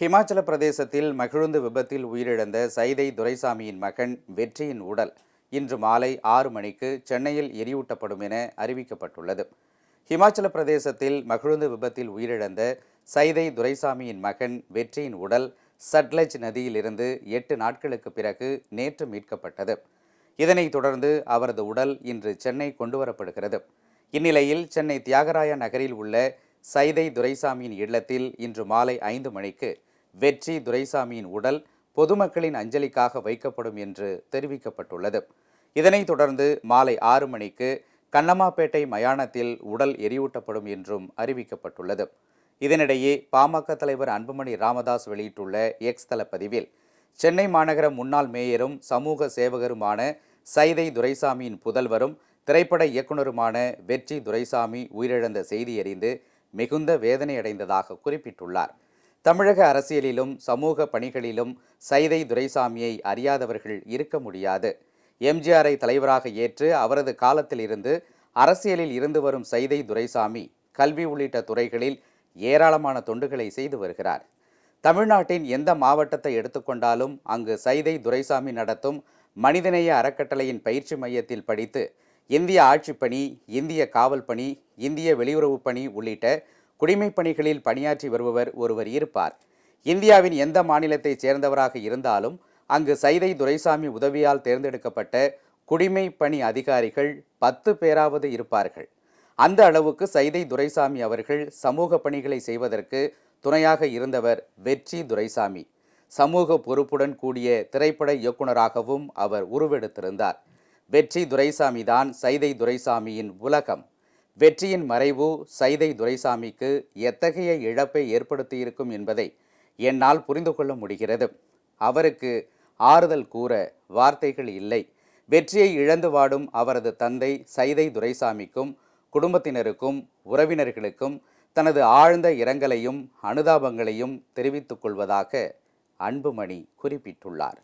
ஹிமாச்சல பிரதேசத்தில் மகிழுந்து விபத்தில் உயிரிழந்த சைதை துரைசாமியின் மகன் வெற்றியின் உடல் இன்று மாலை 6 மணிக்கு சென்னையில் எரியூட்டப்படும் என அறிவிக்கப்பட்டுள்ளது. ஹிமாச்சல பிரதேசத்தில் மகிழுந்து விபத்தில் உயிரிழந்த சைதை துரைசாமியின் மகன் வெற்றியின் உடல் சட்லஜ் நதியிலிருந்து 8 நாட்களுக்கு பிறகு நேற்று மீட்கப்பட்டது. இதனைத் தொடர்ந்து அவரது உடல் இன்று சென்னை கொண்டுவரப்படுகிறது. இந்நிலையில் சென்னை தியாகராய நகரில் உள்ள சைதை துரைசாமியின் இல்லத்தில் இன்று மாலை 5 மணிக்கு வெற்றி துரைசாமியின் உடல் பொதுமக்களின் அஞ்சலிக்காக வைக்கப்படும் என்று தெரிவிக்கப்பட்டுள்ளது. இதனைத் தொடர்ந்து மாலை 6 மணிக்கு கண்ணம்மாப்பேட்டை மயானத்தில் உடல் எரியூட்டப்படும் என்றும் அறிவிக்கப்பட்டுள்ளது. இதனிடையே பாமக தலைவர் அன்புமணி ராமதாஸ் வெளியிட்டுள்ள எக்ஸ் தள பதிவில், சென்னை மாநகர முன்னாள் மேயரும் சமூக சேவகருமான சைதை துரைசாமியின் புதல்வரும் திரைப்பட இயக்குநருமான வெற்றி துரைசாமி உயிரிழந்த செய்தி அறிந்து மிகுந்த வேதனையடைந்ததாக குறிப்பிட்டுள்ளார். தமிழக அரசியலிலும் சமூக பணிகளிலும் சைதை துரைசாமியை அறியாதவர்கள் இருக்க முடியாது. எம்ஜிஆரை தலைவராக ஏற்று அவரது காலத்தில் இருந்து அரசியலில் இருந்து வரும் சைதை துரைசாமி கல்வி உள்ளிட்ட துறைகளில் ஏராளமான தொண்டுகளை செய்து வருகிறார். தமிழ்நாட்டின் எந்த மாவட்டத்தை எடுத்துக்கொண்டாலும் அங்கு சைதை துரைசாமி நடத்தும் மனிதநேய அறக்கட்டளையின் பயிற்சி மையத்தில் படித்து இந்திய ஆட்சிப்பணி, இந்திய காவல் பணி, இந்திய வெளியுறவு பணி உள்ளிட்ட குடிமைப் பணிகளில் பணியாற்றி வருபவர் ஒருவர் இருப்பார். இந்தியாவின் எந்த மாநிலத்தைச் சேர்ந்தவராக இருந்தாலும் அங்கு சைதை துரைசாமி உதவியால் தேர்ந்தெடுக்கப்பட்ட குடிமைப் பணி அதிகாரிகள் 10 பேராவது இருப்பார்கள். அந்த அளவுக்கு சைதை துரைசாமி அவர்கள் சமூக பணிகளை செய்வதற்கு துணையாக இருந்தவர் வெற்றி துரைசாமி. சமூக பொறுப்புடன் கூடிய திரைப்பட இயக்குநராகவும் அவர் உருவெடுத்திருந்தார். வெற்றி துரைசாமி தான் சைதை துரைசாமியின் உலகம். வெற்றியின் மறைவு சைதை துரைசாமிக்கு எத்தகைய இழப்பை ஏற்படுத்தியிருக்கும் என்பதை என்னால் புரிந்து கொள்ள முடிகிறது. அவருக்கு ஆறுதல் கூற வார்த்தைகள் இல்லை. வெற்றியை இழந்து வாடும் அவரது தந்தை சைதை துரைசாமிக்கும் குடும்பத்தினருக்கும் உறவினர்களுக்கும் தனது ஆழ்ந்த இரங்கலையும் அனுதாபங்களையும் தெரிவித்துக் கொள்வதாக அன்புமணி குறிப்பிட்டுள்ளார்.